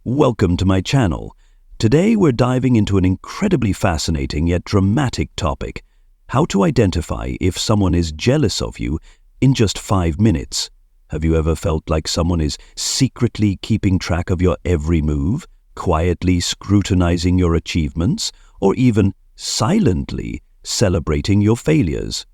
Welcome to my channel. Today we're diving into an incredibly fascinating yet dramatic topic: how to identify if someone is jealous of you in just 5 minutes. Have you ever felt like someone is secretly keeping track of your every move, quietly scrutinizing your achievements, or even silently celebrating your failures?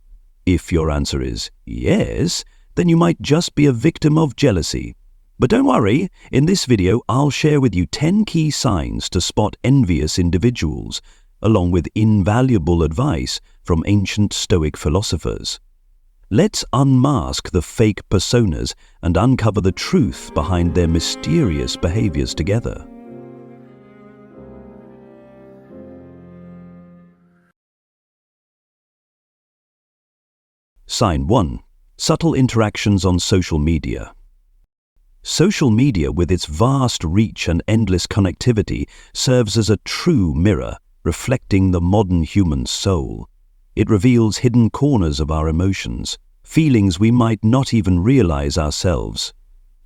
If your answer is yes, then you might just be a victim of jealousy. But don't worry, in this video I'll share with you 10 key signs to spot envious individuals, along with invaluable advice from ancient Stoic philosophers. Let's unmask the fake personas and uncover the truth behind their mysterious behaviors together. Sign 1. Subtle interactions on social media. Social media, with its vast reach and endless connectivity, serves as a true mirror, reflecting the modern human soul. It reveals hidden corners of our emotions, feelings we might not even realize ourselves.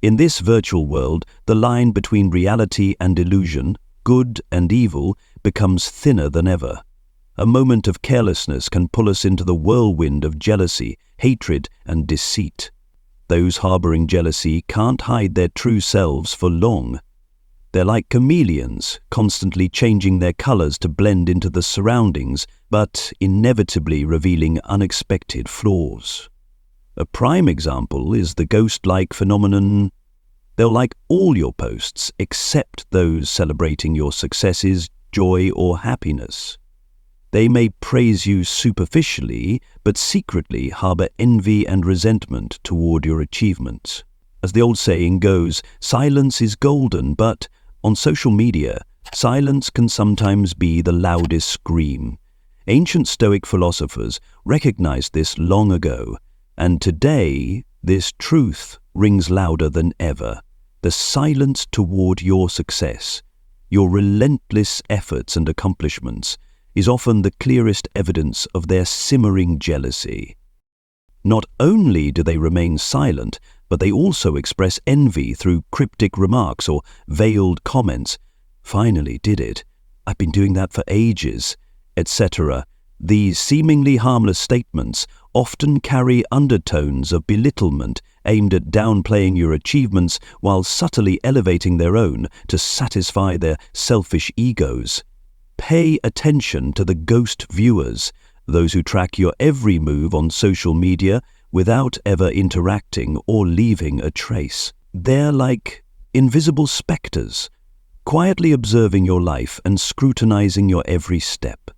In this virtual world, the line between reality and illusion, good and evil, becomes thinner than ever. A moment of carelessness can pull us into the whirlwind of jealousy, hatred, and deceit. Those harboring jealousy can't hide their true selves for long. They're like chameleons, constantly changing their colors to blend into the surroundings, but inevitably revealing unexpected flaws. A prime example is the ghost-like phenomenon. They'll like all your posts except those celebrating your successes, joy, or happiness. They may praise you superficially, but secretly harbor envy and resentment toward your achievements. As the old saying goes, silence is golden, but on social media, silence can sometimes be the loudest scream. Ancient Stoic philosophers recognized this long ago, and today this truth rings louder than ever. The silence toward your success, your relentless efforts and accomplishments, is often the clearest evidence of their simmering jealousy. Not only do they remain silent, but they also express envy through cryptic remarks or veiled comments. "Finally did it. I've been doing that for ages," etc. These seemingly harmless statements often carry undertones of belittlement aimed at downplaying your achievements while subtly elevating their own to satisfy their selfish egos. Pay attention to the ghost viewers, those who track your every move on social media without ever interacting or leaving a trace. They're like invisible specters, quietly observing your life and scrutinizing your every step.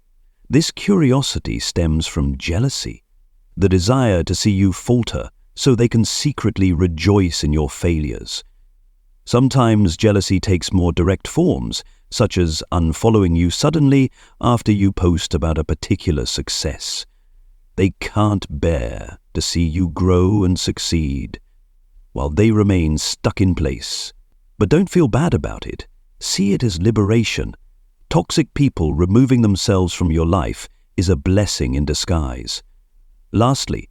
This curiosity stems from jealousy, the desire to see you falter so they can secretly rejoice in your failures. Sometimes jealousy takes more direct forms, such as unfollowing you suddenly after you post about a particular success. They can't bear to see you grow and succeed, while they remain stuck in place. But don't feel bad about it. See it as liberation. Toxic people removing themselves from your life is a blessing in disguise. Lastly,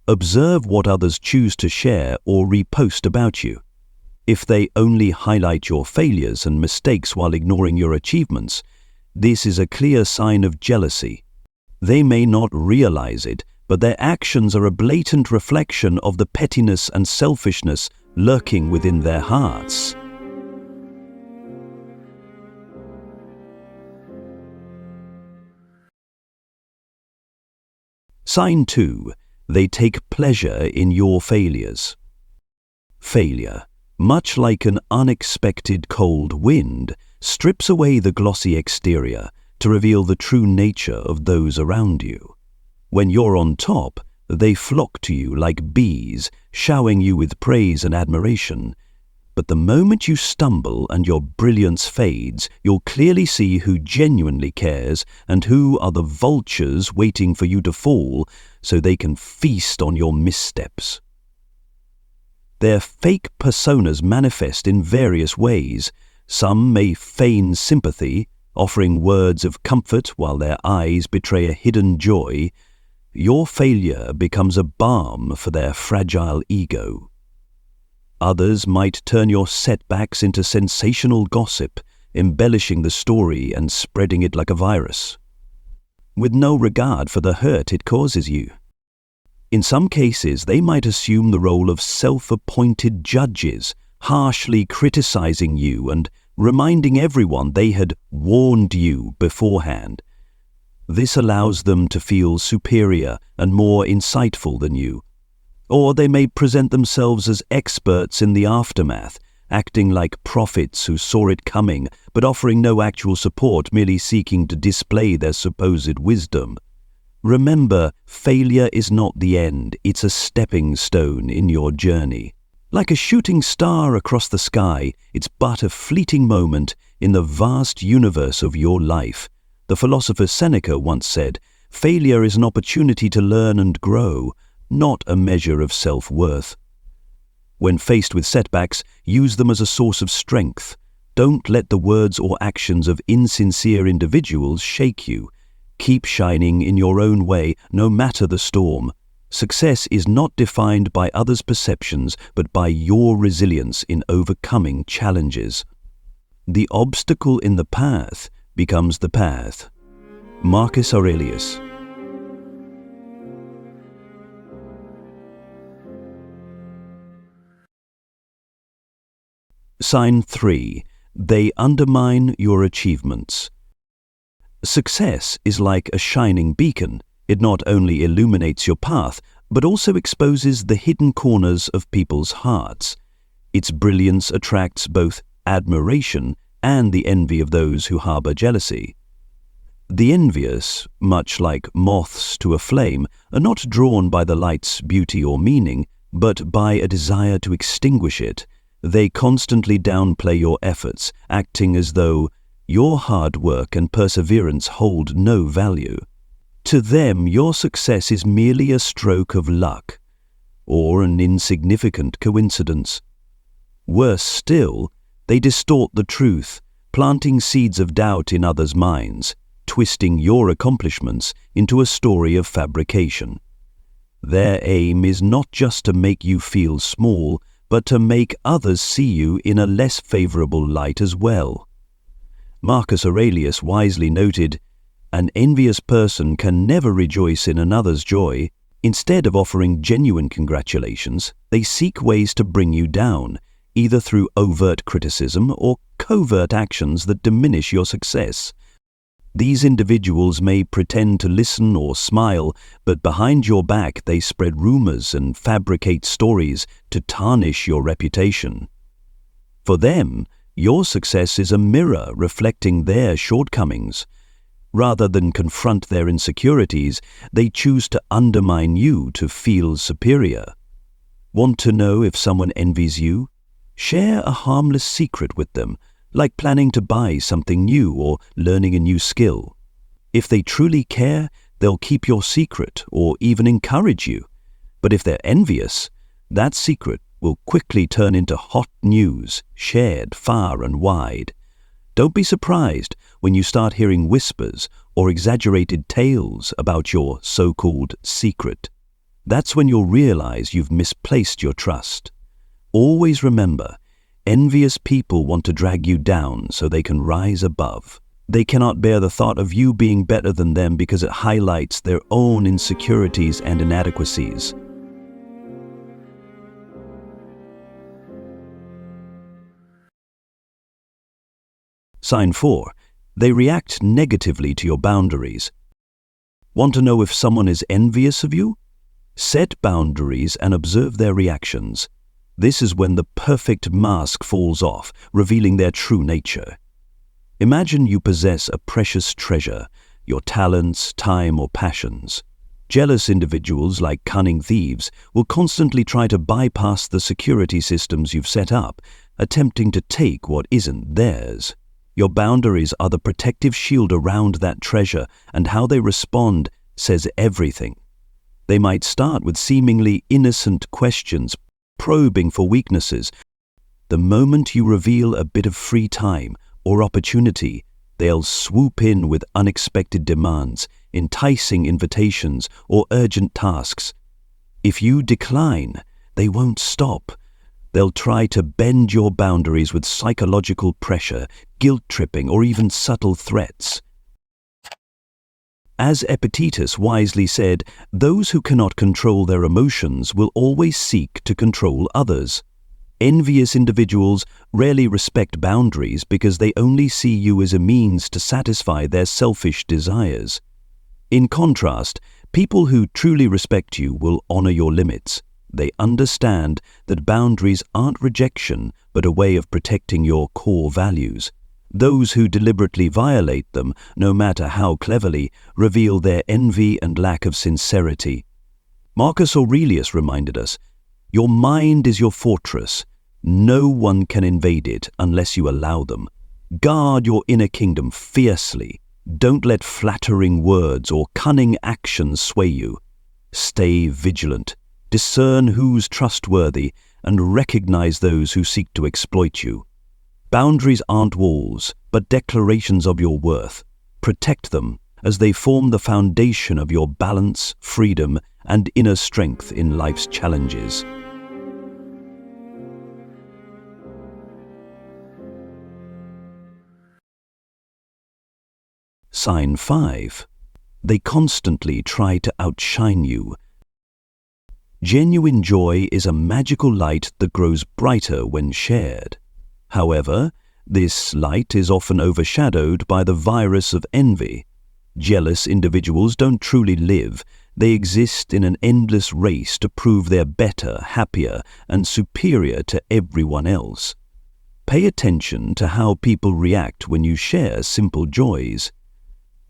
observe what others choose to share or repost about you. If they only highlight your failures and mistakes while ignoring your achievements, this is a clear sign of jealousy. They may not realize it, but their actions are a blatant reflection of the pettiness and selfishness lurking within their hearts. Sign 2. They take pleasure in your failures. Failure, much like an unexpected cold wind, strips away the glossy exterior to reveal the true nature of those around you. When you're on top, they flock to you like bees, showering you with praise and admiration. But the moment you stumble and your brilliance fades, you'll clearly see who genuinely cares and who are the vultures waiting for you to fall so they can feast on your missteps. Their fake personas manifest in various ways. Some may feign sympathy, offering words of comfort while their eyes betray a hidden joy. Your failure becomes a balm for their fragile ego. Others might turn your setbacks into sensational gossip, embellishing the story and spreading it like a virus, with no regard for the hurt it causes you. In some cases, they might assume the role of self-appointed judges, harshly criticizing you and reminding everyone they had warned you beforehand. This allows them to feel superior and more insightful than you. Or they may present themselves as experts in the aftermath, acting like prophets who saw it coming, but offering no actual support, merely seeking to display their supposed wisdom. Remember, failure is not the end, it's a stepping stone in your journey. Like a shooting star across the sky, it's but a fleeting moment in the vast universe of your life. The philosopher Seneca once said, "Failure is an opportunity to learn and grow, not a measure of self-worth." When faced with setbacks, use them as a source of strength. Don't let the words or actions of insincere individuals shake you. Keep shining in your own way, no matter the storm. Success is not defined by others' perceptions, but by your resilience in overcoming challenges. The obstacle in the path becomes the path. Marcus Aurelius. Sign 3. They undermine your achievements. Success is like a shining beacon. It not only illuminates your path, but also exposes the hidden corners of people's hearts. Its brilliance attracts both admiration and the envy of those who harbor jealousy. The envious, much like moths to a flame, are not drawn by the light's beauty or meaning, but by a desire to extinguish it. They constantly downplay your efforts, acting as though your hard work and perseverance hold no value. To them, your success is merely a stroke of luck, or an insignificant coincidence. Worse still, they distort the truth, planting seeds of doubt in others' minds, twisting your accomplishments into a story of fabrication. Their aim is not just to make you feel small, but to make others see you in a less favorable light as well. Marcus Aurelius wisely noted, "An envious person can never rejoice in another's joy. Instead of offering genuine congratulations, they seek ways to bring you down, either through overt criticism or covert actions that diminish your success. These individuals may pretend to listen or smile, but behind your back they spread rumors and fabricate stories to tarnish your reputation. For them, your success is a mirror reflecting their shortcomings. Rather than confront their insecurities, they choose to undermine you to feel superior. Want to know if someone envies you? Share a harmless secret with them, like planning to buy something new or learning a new skill. If they truly care, they'll keep your secret or even encourage you. But if they're envious, that secret will quickly turn into hot news, shared far and wide. Don't be surprised when you start hearing whispers or exaggerated tales about your so-called secret. That's when you'll realize you've misplaced your trust. Always remember, envious people want to drag you down so they can rise above. They cannot bear the thought of you being better than them because it highlights their own insecurities and inadequacies. Sign 4. They react negatively to your boundaries. Want to know if someone is envious of you? Set boundaries and observe their reactions. This is when the perfect mask falls off, revealing their true nature. Imagine you possess a precious treasure, your talents, time, or passions. Jealous individuals, like cunning thieves, will constantly try to bypass the security systems you've set up, attempting to take what isn't theirs. Your boundaries are the protective shield around that treasure, and how they respond says everything. They might start with seemingly innocent questions, probing for weaknesses. The moment you reveal a bit of free time or opportunity, they'll swoop in with unexpected demands, enticing invitations, or urgent tasks. If you decline, they won't stop. They'll try to bend your boundaries with psychological pressure, guilt-tripping, or even subtle threats. As Epictetus wisely said, those who cannot control their emotions will always seek to control others. Envious individuals rarely respect boundaries because they only see you as a means to satisfy their selfish desires. In contrast, people who truly respect you will honor your limits. They understand that boundaries aren't rejection, but a way of protecting your core values. Those who deliberately violate them, no matter how cleverly, reveal their envy and lack of sincerity. Marcus Aurelius reminded us, "Your mind is your fortress. No one can invade it unless you allow them. Guard your inner kingdom fiercely. Don't let flattering words or cunning actions sway you. Stay vigilant. Discern who's trustworthy and recognize those who seek to exploit you. Boundaries aren't walls, but declarations of your worth. Protect them, as they form the foundation of your balance, freedom, and inner strength in life's challenges." Sign 5. They constantly try to outshine you. Genuine joy is a magical light that grows brighter when shared. However, this light is often overshadowed by the virus of envy. Jealous individuals don't truly live. They exist in an endless race to prove they're better, happier, and superior to everyone else. Pay attention to how people react when you share simple joys.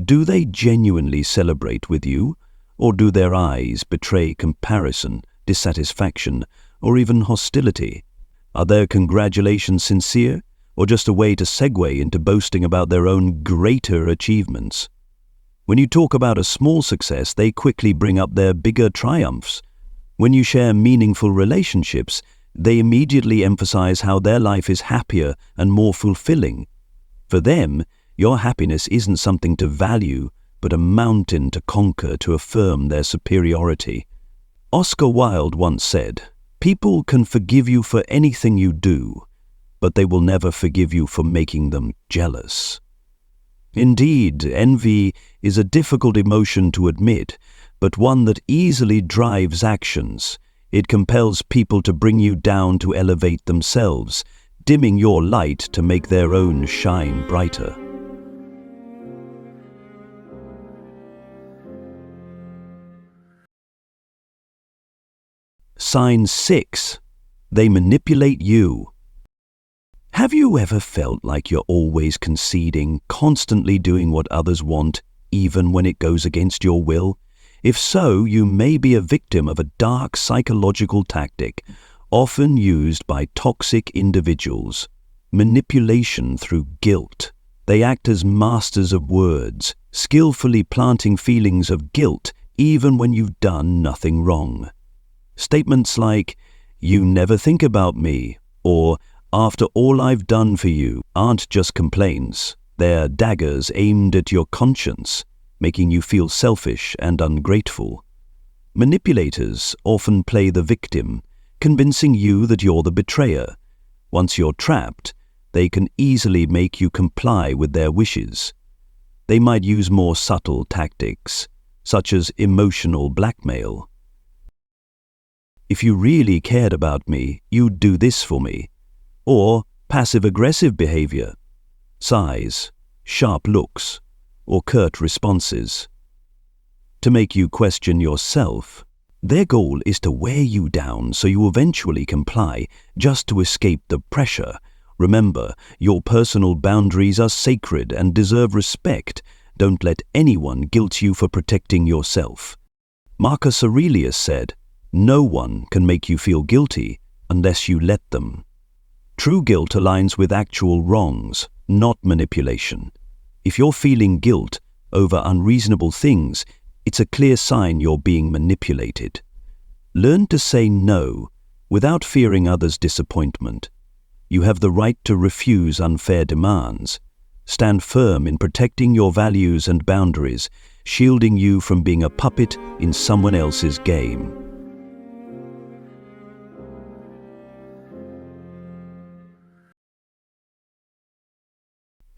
Do they genuinely celebrate with you, or do their eyes betray comparison, dissatisfaction, or even hostility? Are their congratulations sincere, or just a way to segue into boasting about their own greater achievements? When you talk about a small success, they quickly bring up their bigger triumphs. When you share meaningful relationships, they immediately emphasize how their life is happier and more fulfilling. For them, your happiness isn't something to value, but a mountain to conquer to affirm their superiority. Oscar Wilde once said, "People can forgive you for anything you do, but they will never forgive you for making them jealous." Indeed, envy is a difficult emotion to admit, but one that easily drives actions. It compels people to bring you down to elevate themselves, dimming your light to make their own shine brighter. Sign 6. They manipulate you. Have you ever felt like you're always conceding, constantly doing what others want, even when it goes against your will? If so, you may be a victim of a dark psychological tactic, often used by toxic individuals. Manipulation through guilt. They act as masters of words, skillfully planting feelings of guilt even when you've done nothing wrong. Statements like, "You never think about me," or "After all I've done for you," aren't just complaints. They're daggers aimed at your conscience, making you feel selfish and ungrateful. Manipulators often play the victim, convincing you that you're the betrayer. Once you're trapped, they can easily make you comply with their wishes. They might use more subtle tactics, such as emotional blackmail. "If you really cared about me, you'd do this for me." Or passive-aggressive behavior, sighs, sharp looks, or curt responses. To make you question yourself. Their goal is to wear you down so you eventually comply, just to escape the pressure. Remember, your personal boundaries are sacred and deserve respect. Don't let anyone guilt you for protecting yourself. Marcus Aurelius said, "No one can make you feel guilty unless you let them." True guilt aligns with actual wrongs, not manipulation. If you're feeling guilt over unreasonable things, it's a clear sign you're being manipulated. Learn to say no without fearing others' disappointment. You have the right to refuse unfair demands. Stand firm in protecting your values and boundaries, shielding you from being a puppet in someone else's game.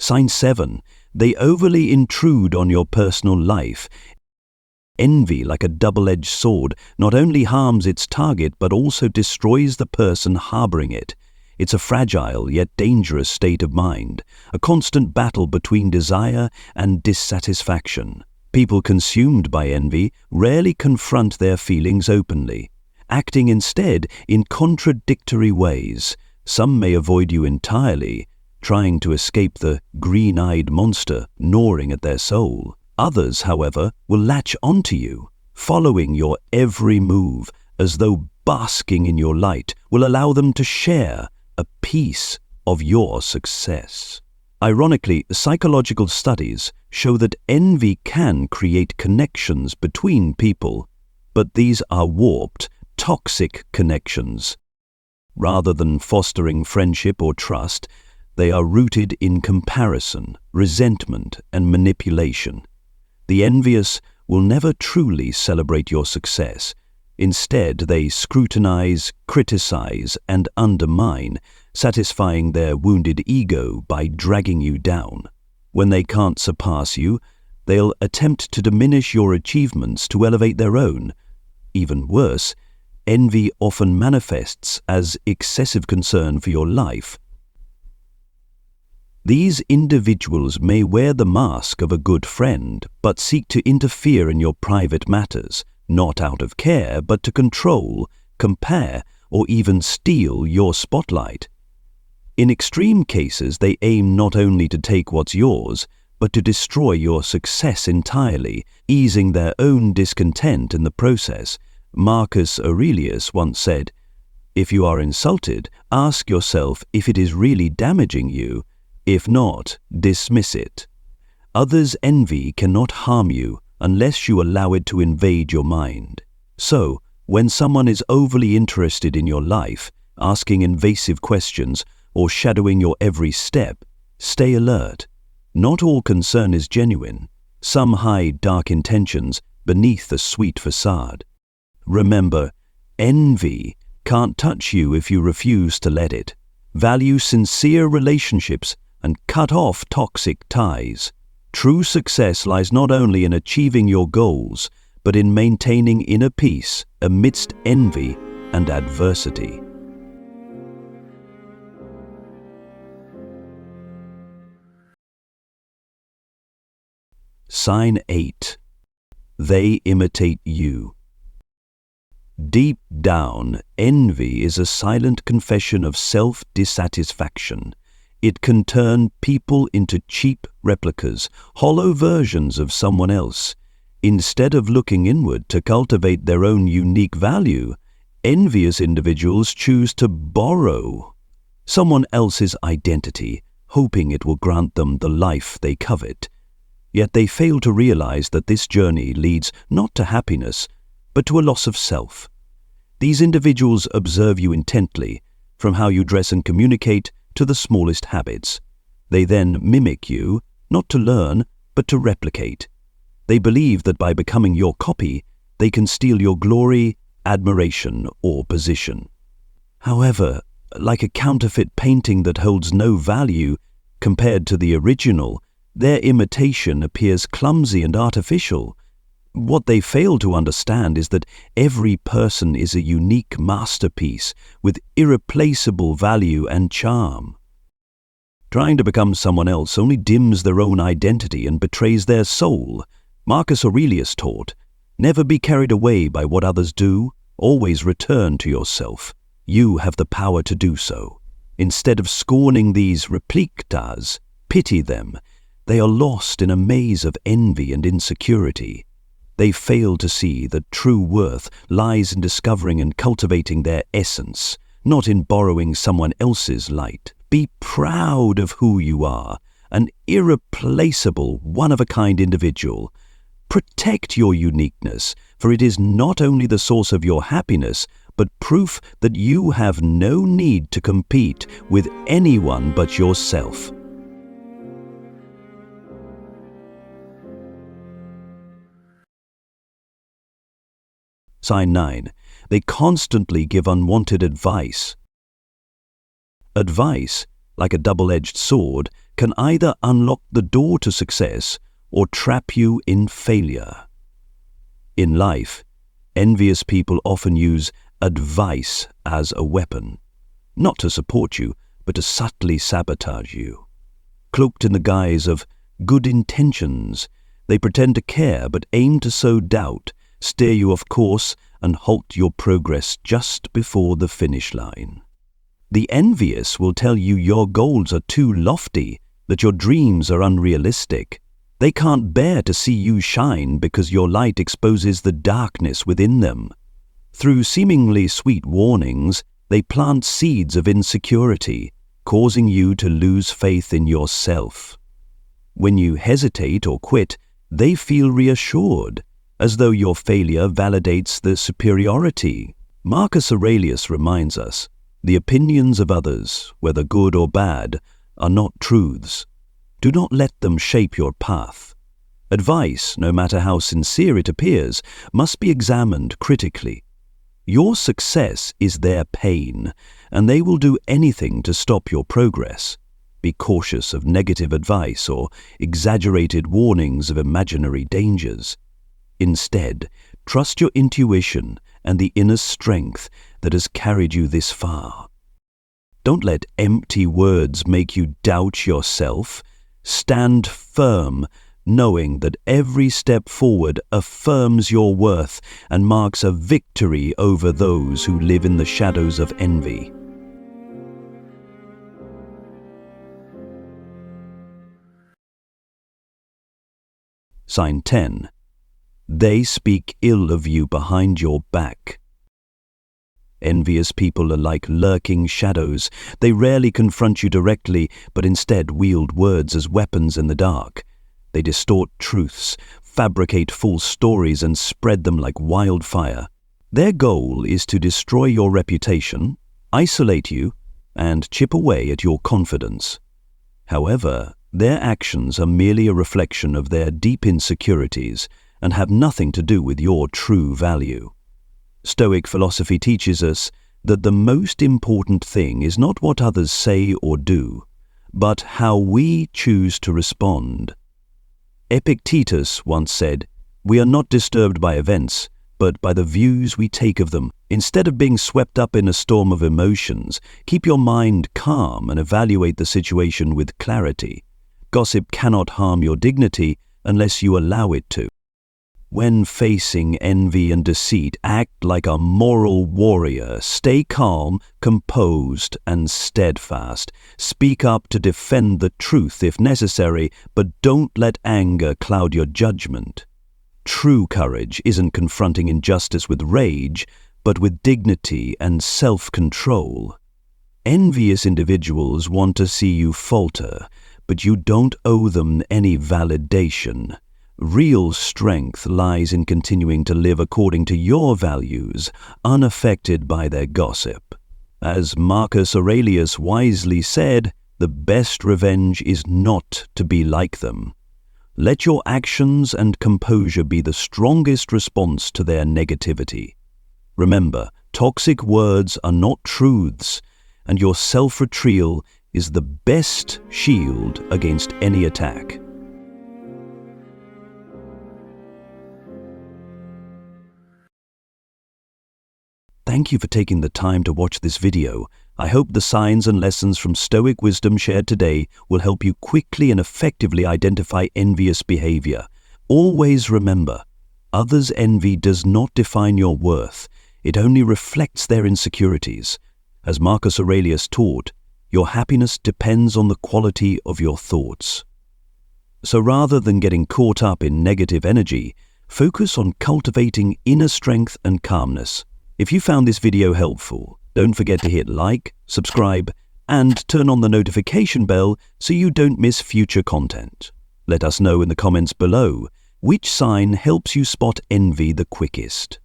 Sign 7. They overly intrude on your personal life. Envy, like a double-edged sword, not only harms its target but also destroys the person harboring it. It's a fragile yet dangerous state of mind, a constant battle between desire and dissatisfaction. People consumed by envy rarely confront their feelings openly, acting instead in contradictory ways. Some may avoid you entirely, trying to escape the green-eyed monster gnawing at their soul. Others, however, will latch onto you, following your every move, as though basking in your light will allow them to share a piece of your success. Ironically, psychological studies show that envy can create connections between people, but these are warped, toxic connections. Rather than fostering friendship or trust, they are rooted in comparison, resentment, and manipulation. The envious will never truly celebrate your success. Instead, they scrutinize, criticize, and undermine, satisfying their wounded ego by dragging you down. When they can't surpass you, they'll attempt to diminish your achievements to elevate their own. Even worse, envy often manifests as excessive concern for your life. These individuals may wear the mask of a good friend, but seek to interfere in your private matters, not out of care, but to control, compare, or even steal your spotlight. In extreme cases, they aim not only to take what's yours, but to destroy your success entirely, easing their own discontent in the process. Marcus Aurelius once said, "If you are insulted, ask yourself if it is really damaging you. If not, dismiss it." Others' envy cannot harm you unless you allow it to invade your mind. So, when someone is overly interested in your life, asking invasive questions, or shadowing your every step, stay alert. Not all concern is genuine. Some hide dark intentions beneath the sweet facade. Remember, envy can't touch you if you refuse to let it. Value sincere relationships and cut off toxic ties. True success lies not only in achieving your goals, but in maintaining inner peace amidst envy and adversity. Sign 8. They imitate you. Deep down, envy is a silent confession of self-dissatisfaction. It can turn people into cheap replicas, hollow versions of someone else. Instead of looking inward to cultivate their own unique value, envious individuals choose to borrow someone else's identity, hoping it will grant them the life they covet. Yet they fail to realize that this journey leads not to happiness, but to a loss of self. These individuals observe you intently, from how you dress and communicate to the smallest habits. They then mimic you, not to learn, but to replicate. They believe that by becoming your copy, they can steal your glory, admiration, or position. However, like a counterfeit painting that holds no value compared to the original, their imitation appears clumsy and artificial. What they fail to understand is that every person is a unique masterpiece with irreplaceable value and charm. Trying to become someone else only dims their own identity and betrays their soul. Marcus Aurelius taught, "Never be carried away by what others do, always return to yourself. You have the power to do so." Instead of scorning these replicas, pity them. They are lost in a maze of envy and insecurity. They fail to see that true worth lies in discovering and cultivating their essence, not in borrowing someone else's light. Be proud of who you are, an irreplaceable, one-of-a-kind individual. Protect your uniqueness, for it is not only the source of your happiness, but proof that you have no need to compete with anyone but yourself. Sign 9. They constantly give unwanted advice. Advice, like a double-edged sword, can either unlock the door to success or trap you in failure. In life, envious people often use advice as a weapon, not to support you, but to subtly sabotage you. Cloaked in the guise of good intentions, they pretend to care but aim to sow doubt, steer you off course, and halt your progress just before the finish line. The envious will tell you your goals are too lofty, that your dreams are unrealistic. They can't bear to see you shine because your light exposes the darkness within them. Through seemingly sweet warnings, they plant seeds of insecurity, causing you to lose faith in yourself. When you hesitate or quit, they feel reassured, as though your failure validates their superiority. Marcus Aurelius reminds us, the opinions of others, whether good or bad, are not truths. Do not let them shape your path. Advice, no matter how sincere it appears, must be examined critically. Your success is their pain, and they will do anything to stop your progress. Be cautious of negative advice or exaggerated warnings of imaginary dangers. Instead, trust your intuition and the inner strength that has carried you this far. Don't let empty words make you doubt yourself. Stand firm, knowing that every step forward affirms your worth and marks a victory over those who live in the shadows of envy. Sign 10. They speak ill of you behind your back. Envious people are like lurking shadows. They rarely confront you directly, but instead wield words as weapons in the dark. They distort truths, fabricate false stories, and spread them like wildfire. Their goal is to destroy your reputation, isolate you, and chip away at your confidence. However, their actions are merely a reflection of their deep insecurities and have nothing to do with your true value. Stoic philosophy teaches us that the most important thing is not what others say or do, but how we choose to respond. Epictetus once said, "We are not disturbed by events, but by the views we take of them. Instead of being swept up in a storm of emotions, keep your mind calm and evaluate the situation with clarity. Gossip cannot harm your dignity unless you allow it to." When facing envy and deceit, act like a moral warrior. Stay calm, composed, and steadfast. Speak up to defend the truth if necessary, but don't let anger cloud your judgment. True courage isn't confronting injustice with rage, but with dignity and self-control. Envious individuals want to see you falter, but you don't owe them any validation. Real strength lies in continuing to live according to your values, unaffected by their gossip. As Marcus Aurelius wisely said, the best revenge is not to be like them. Let your actions and composure be the strongest response to their negativity. Remember, toxic words are not truths, and your self-retrieval is the best shield against any attack. Thank you for taking the time to watch this video. I hope the signs and lessons from Stoic wisdom shared today will help you quickly and effectively identify envious behavior. Always remember, others' envy does not define your worth. It only reflects their insecurities. As Marcus Aurelius taught, your happiness depends on the quality of your thoughts. So rather than getting caught up in negative energy, focus on cultivating inner strength and calmness. If you found this video helpful, don't forget to hit like, subscribe, and turn on the notification bell so you don't miss future content. Let us know in the comments below which sign helps you spot envy the quickest.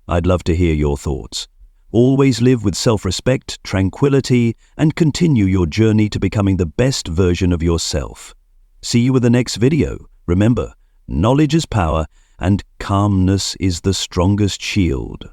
I'd love to hear your thoughts. Always live with self-respect, tranquility, and continue your journey to becoming the best version of yourself. See you in the next video. Remember, knowledge is power, and calmness is the strongest shield.